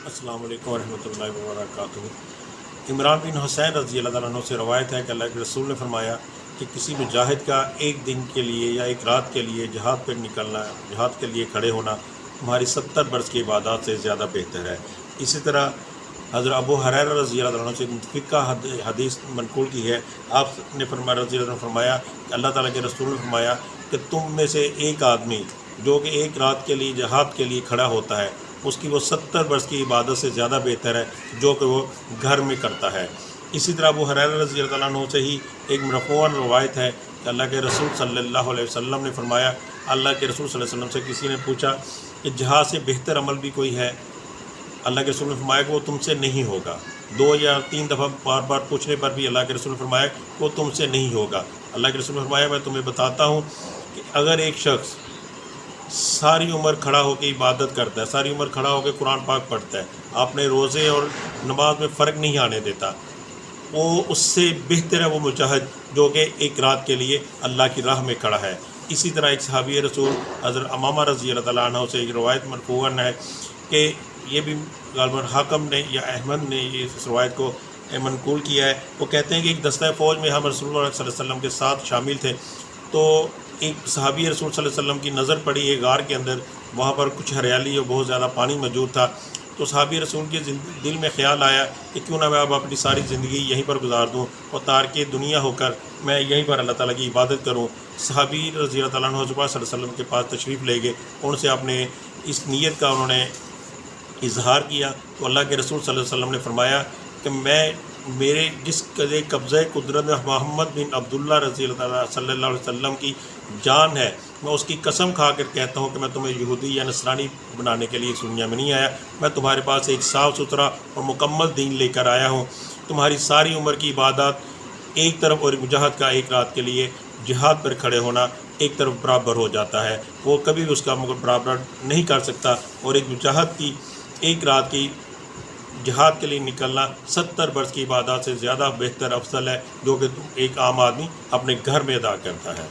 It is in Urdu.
السلام علیکم ورحمۃ اللہ وبرکاتہ۔ عمران بن حسین رضی اللہ تعالیٰ عنہ سے روایت ہے کہ اللہ کے رسول نے فرمایا کہ کسی مجاہد کا ایک دن کے لیے یا ایک رات کے لیے جہاد پر نکلنا، جہاد کے لیے کھڑے ہونا تمہاری 70 برس کی عبادات سے زیادہ بہتر ہے۔ اسی طرح حضرت ابو ہریرہ رضی اللہ تعالیٰ عنہ سے متفقہ حدیث منقول کی ہے، آپ نے فرمایا رضی اللہ عنہ نے فرمایا کہ اللہ تعالیٰ کے رسول نے فرمایا کہ تم میں سے ایک آدمی جو کہ ایک رات کے لیے جہاد کے لیے کھڑا ہوتا ہے، اس کی وہ 70 برس کی عبادت سے زیادہ بہتر ہے جو کہ وہ گھر میں کرتا ہے۔ اسی طرح ابو ہریرہ رضی اللہ تعالیٰ عنہ سے ہی ایک مرفوعاً روایت ہے کہ اللہ کے رسول صلی اللہ علیہ وسلم نے فرمایا، اللہ کے رسول صلی اللہ علیہ وسلم سے کسی نے پوچھا کہ جہاد سے بہتر عمل بھی کوئی ہے؟ اللہ کے رسول نے فرمایا کہ وہ تم سے نہیں ہوگا۔ 2 یا 3 دفعہ بار بار پوچھنے پر بھی اللہ کے رسول نے فرمایا کہ وہ تم سے نہیں ہوگا۔ اللہ کے رسول نے فرمایا میں تمہیں بتاتا ہوں کہ اگر ایک شخص ساری عمر کھڑا ہو کے عبادت کرتا ہے، ساری عمر کھڑا ہو کے قرآن پاک پڑھتا ہے، اپنے روزے اور نماز میں فرق نہیں آنے دیتا، وہ اس سے بہتر ہے وہ مجاہد جو کہ ایک رات کے لیے اللہ کی راہ میں کھڑا ہے۔ اسی طرح ایک صحابی رسول حضرت امامہ رضی اللہ تعالیٰ عنہ سے ایک روایت مرفوعاً ہے کہ یہ بھی غالباً حاکم نے یا احمد نے اس روایت کو منقول کیا ہے، وہ کہتے ہیں کہ ایک دستہ فوج میں ہم رسول اللہ صلی اللہ علیہ وسلم کے ساتھ شامل تھے، تو ایک صحابی رسول صلی اللہ علیہ وسلم کی نظر پڑی ایک غار کے اندر، وہاں پر کچھ ہریالی اور بہت زیادہ پانی موجود تھا، تو صحابی رسول کے دل میں خیال آیا کہ کیوں نہ میں اب اپنی ساری زندگی یہیں پر گزار دوں اور تارک دنیا ہو کر میں یہیں پر اللہ تعالیٰ کی عبادت کروں۔ صحابی رضی اللہ تعالیٰ عنہ حضرت صلی اللہ علیہ وسلم کے پاس تشریف لے گئے، ان سے اپنے اس نیت کا انہوں نے اظہار کیا، تو اللہ کے رسول صلی اللہ علیہ وسلم نے فرمایا کہ میرے جس قبضہ قدرت میں محمد بن عبداللہ رضی اللہ تعالیٰ صلی اللہ علیہ وسلم کی جان ہے، میں اس کی قسم کھا کر کہتا ہوں کہ میں تمہیں یہودی یا نصرانی بنانے کے لیے اس دنیا میں نہیں آیا، میں تمہارے پاس ایک صاف ستھرا اور مکمل دین لے کر آیا ہوں۔ تمہاری ساری عمر کی عبادات ایک طرف اور مجاہد کا ایک رات کے لیے جہاد پر کھڑے ہونا ایک طرف برابر ہو جاتا ہے، وہ کبھی بھی اس کا برابر نہیں کر سکتا، اور ایک مجاہد کی ایک رات کی جہاد کے لیے نکلنا 70 برس کی عبادات سے زیادہ بہتر افضل ہے جو کہ ایک عام آدمی اپنے گھر میں ادا کرتا ہے۔